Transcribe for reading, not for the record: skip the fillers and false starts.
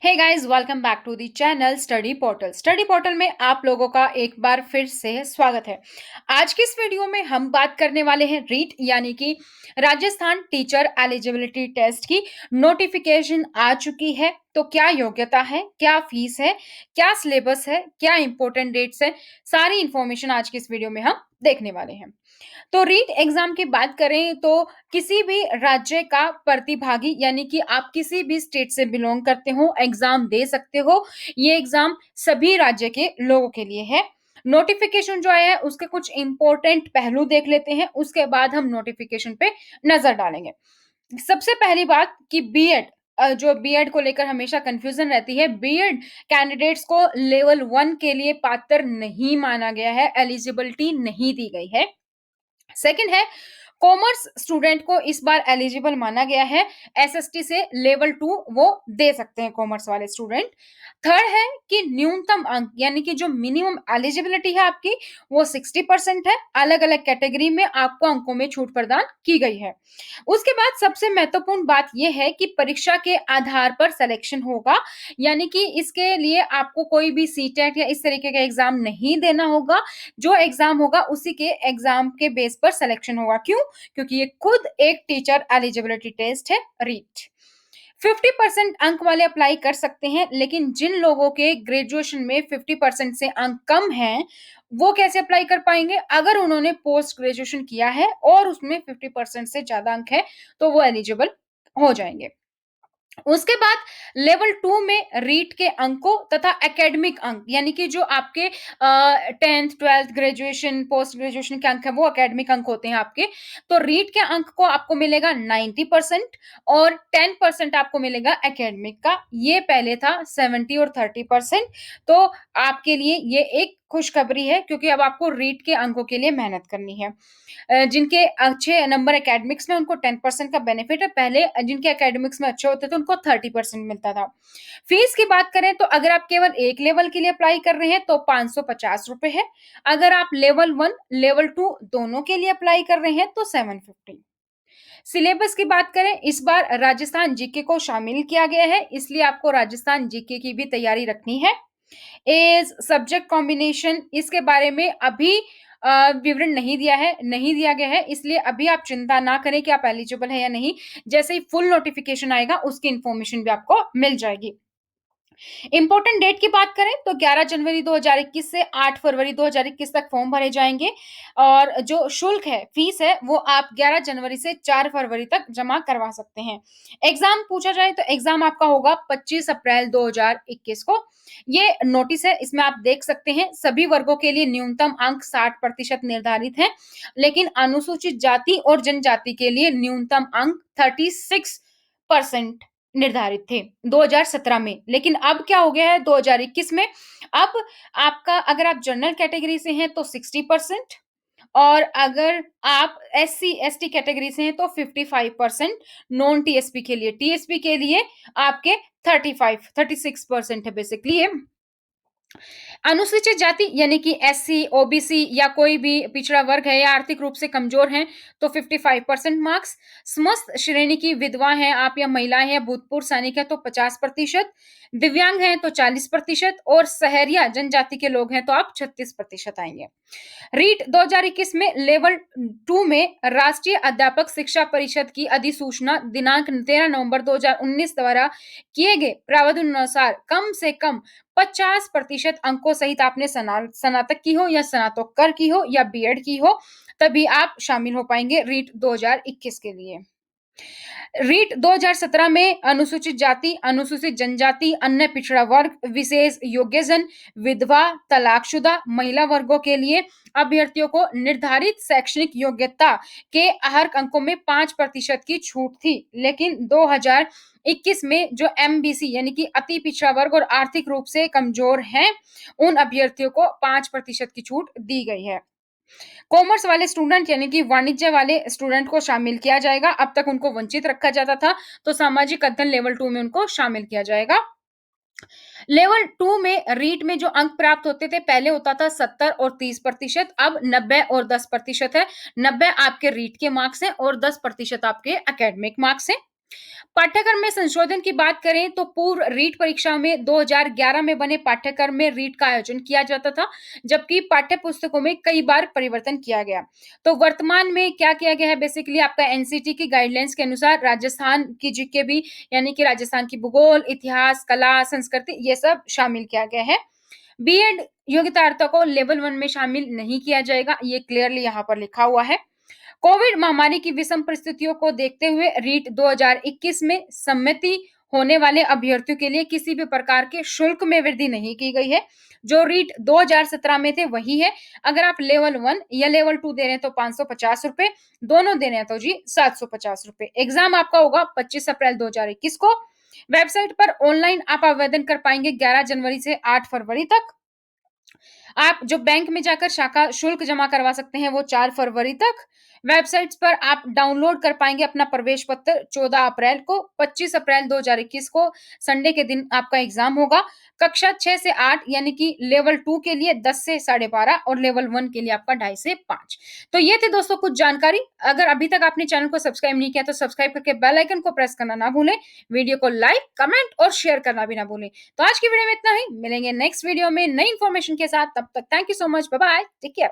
Hey guys welcome back to the channel study portal में आप लोगों का एक बार फिर से स्वागत है। आज की इस वीडियो में हम बात करने वाले हैं रीट यानी कि राजस्थान टीचर एलिजिबिलिटी टेस्ट की नोटिफिकेशन आ चुकी है। तो क्या योग्यता है, क्या फीस है, क्या सिलेबस है, क्या इंपॉर्टेंट डेट्स है, सारी इंफॉर्मेशन आज की इस वीडियो में हम देखने वाले हैं। तो रीट एग्जाम की बात करें तो किसी भी राज्य का प्रतिभागी यानी कि आप किसी भी स्टेट से बिलोंग करते हो एग्जाम दे सकते हो। ये एग्जाम सभी राज्य के लोगों के लिए है। नोटिफिकेशन जो आया है उसके कुछ इंपॉर्टेंट पहलू देख लेते हैं, उसके बाद हम नोटिफिकेशन पे नजर डालेंगे। सबसे पहली बात कि बीएड, जो बीएड को लेकर हमेशा कंफ्यूजन रहती है, बीएड कैंडिडेट्स को लेवल 1 के लिए पात्र नहीं माना गया है, एलिजिबिलिटी नहीं दी गई है। सेकंड है, कॉमर्स स्टूडेंट को इस बार एलिजिबल माना गया है। एसएसटी से लेवल 2 वो दे सकते हैं कॉमर्स वाले स्टूडेंट। थर्ड है कि न्यूनतम अंक यानी कि जो मिनिमम एलिजिबिलिटी है आपकी वो 60% है। अलग अलग कैटेगरी में आपको अंकों में छूट प्रदान की गई है। उसके बाद सबसे महत्वपूर्ण बात यह है कि परीक्षा के आधार पर सिलेक्शन होगा, यानी कि इसके लिए आपको कोई भी सीटेट या इस तरीके का एग्जाम नहीं देना होगा। जो एग्जाम होगा उसी के एग्जाम के बेस पर सिलेक्शन होगा। क्यों? क्योंकि ये खुद एक टीचर एलिजिबिलिटी टेस्ट है रीट। 50% अंक वाले अप्लाई कर सकते हैं, लेकिन जिन लोगों के ग्रेजुएशन में 50% से अंक कम हैं वो कैसे अप्लाई कर पाएंगे? अगर उन्होंने पोस्ट ग्रेजुएशन किया है और उसमें 50% से ज्यादा अंक है तो वो एलिजिबल हो जाएंगे। उसके बाद लेवल 2 में रीट के अंकों तथा एकेडमिक अंक यानी कि जो आपके 10th 12th graduation post graduation के अंक है वो एकेडमिक अंक होते हैं आपके। तो रीट के अंक को आपको मिलेगा 90% और 10% आपको मिलेगा एकेडमिक का। ये पहले था 70 और 30%। तो आपके लिए ये एक खुशखबरी है क्योंकि अब आपको रीट के अंकों के लिए मेहनत करनी है। जिनके अच्छे नंबर एकेडमिक्स में उनको 10% का बेनिफिट है। पहले जिनके एकेडमिक्स में अच्छे होते थे उनको 30% मिलता था। फीस की बात करें तो अगर आप केवल एक लेवल के लिए अप्लाई कर रहे हैं तो 550 रुपए है। अगर आप लेवल 1 लेवल 2 दोनों के लिए अप्लाई कर रहे हैं तो 750। सिलेबस की बात करें, इस बार राजस्थान जीके को शामिल किया गया है, इसलिए आपको राजस्थान जीके की भी तैयारी रखनी है। एज सब्जेक्ट कॉम्बिनेशन इसके बारे में अभी विवरण नहीं दिया गया है, इसलिए अभी आप चिंता ना करें कि आप एलिजिबल है या नहीं। जैसे ही फुल नोटिफिकेशन आएगा उसकी इंफॉर्मेशन भी आपको मिल जाएगी। इंपॉर्टेंट डेट की बात करें तो 11 जनवरी 2021 से 8 फरवरी 2021 तक फॉर्म भरे जाएंगे और जो शुल्क है, फीस है, वो आप 11 जनवरी से 4 फरवरी तक जमा करवा सकते हैं। एग्जाम पूछा जाए तो एग्जाम आपका होगा 25 अप्रैल 2021 को। ये नोटिस है, इसमें आप देख सकते हैं सभी वर्गों के लिए न्यूनतम अंक 60% निर्धारित है, लेकिन अनुसूचित जाति और जनजाति के लिए न्यूनतम अंक 36% निर्धारित थे 2017 में। लेकिन अब क्या हो गया है 2021 में? अब आपका अगर आप जनरल कैटेगरी से हैं तो 60% और अगर आप एससी एसटी कैटेगरी से हैं तो 55%। नॉन टीएसपी के लिए, टीएसपी के लिए आपके 36% है बेसिकली ये। अनुसूचित जाति यानी कि एससी, ओबीसी या कोई भी पिछड़ा वर्ग है या आर्थिक रूप से कमजोर हैं तो 55% मार्क्स। समस्त श्रेणी की विधवा हैं आप या महिलाएं हैं, भूतपूर्व सैनिक है तो 50%, दिव्यांग हैं तो 40% और सहरिया जनजाति के लोग हैं तो आप 36% आएंगे। रीट 2021 में लेवल 2 में राष्ट्रीय अध्यापक शिक्षा परिषद की अधिसूचना दिनांक 13 नवंबर 2019 द्वारा किए गए प्रावधान अनुसार कम से कम 50% अंकों सहित आपने स्नातक की हो या स्नातकोत्तर की हो या बीएड की हो, तभी आप शामिल हो पाएंगे रीट 2021 के लिए। रीट 2017 में अनुसूचित जाति, अनुसूचित जनजाति, अन्य पिछड़ा वर्ग, विशेष योग्यजन, विधवा, तलाकशुदा महिला वर्गों के लिए अभ्यर्थियों को निर्धारित शैक्षणिक योग्यता के हर अंकों में 5% की छूट थी, लेकिन 2021 में जो एमबीसी यानी कि अति पिछड़ा वर्ग और आर्थिक रूप से कमजोर हैं उन अभ्यर्थियों को 5% की छूट दी गई है। कॉमर्स वाले स्टूडेंट यानी कि वाणिज्य वाले स्टूडेंट को शामिल किया जाएगा। अब तक उनको वंचित रखा जाता था, तो सामाजिक अध्ययन लेवल 2 में उनको शामिल किया जाएगा। लेवल 2 में रीट में जो अंक प्राप्त होते थे पहले होता था 70 और 30%, अब 90 और 10% है। 90 आपके रीट के मार्क्स हैं और 10% आपके एकेडमिक मार्क्स हैं। पाठ्यक्रम में संशोधन की बात करें तो पूर्व रीट परीक्षा में 2011 में बने पाठ्यक्रम में रीट का आयोजन किया जाता था, जबकि पाठ्य पुस्तकों में कई बार परिवर्तन किया गया। तो वर्तमान में क्या किया गया है, बेसिकली आपका एनसीटी की गाइडलाइंस के अनुसार राजस्थान की जीके भी, यानी कि राजस्थान की भूगोल, इतिहास, कला, संस्कृति, ये सब शामिल किया गया है। बीएड योग्यता अर्हता को लेवल 1 में शामिल नहीं किया जाएगा, ये क्लियरली यहाँ पर लिखा हुआ है। कोविड महामारी की विषम परिस्थितियों को देखते हुए रीट 2021 में सम्मति होने वाले अभ्यर्थियों के लिए किसी भी प्रकार के शुल्क में वृद्धि नहीं की गई है। जो रीट 2017 में थे वही है। अगर आप लेवल 1 या लेवल 2 दे रहे हैं तो 550 रुपए, दोनों दे रहे हैं तो जी 750 रुपए। एग्जाम आपका होगा 25 अप्रैल 2021 को। वेबसाइट पर ऑनलाइन आप आवेदन कर पाएंगे 11 जनवरी से 8 फरवरी तक। आप जो बैंक में जाकर शाखा शुल्क जमा करवा सकते हैं वो 4 फरवरी तक। वेबसाइट्स पर आप डाउनलोड कर पाएंगे अपना प्रवेश पत्र 14 अप्रैल को। 25 अप्रैल 2021 को संडे के दिन आपका एग्जाम होगा। कक्षा 6 से 8 यानी कि लेवल 2 के लिए 10 से 12:30 और लेवल 1 के लिए आपका 2:30 से 5। तो ये थी दोस्तों कुछ जानकारी। अगर अभी तक आपने चैनल को सब्सक्राइब नहीं किया तो सब्सक्राइब करके बेल आइकन को प्रेस करना ना भूलें। वीडियो को लाइक, कमेंट और शेयर करना भी ना भूलें। तो आज की वीडियो में इतना ही। मिलेंगे नेक्स्ट वीडियो में नई इन्फॉर्मेशन के साथ। तब तक thank you so much. Bye bye. Take care.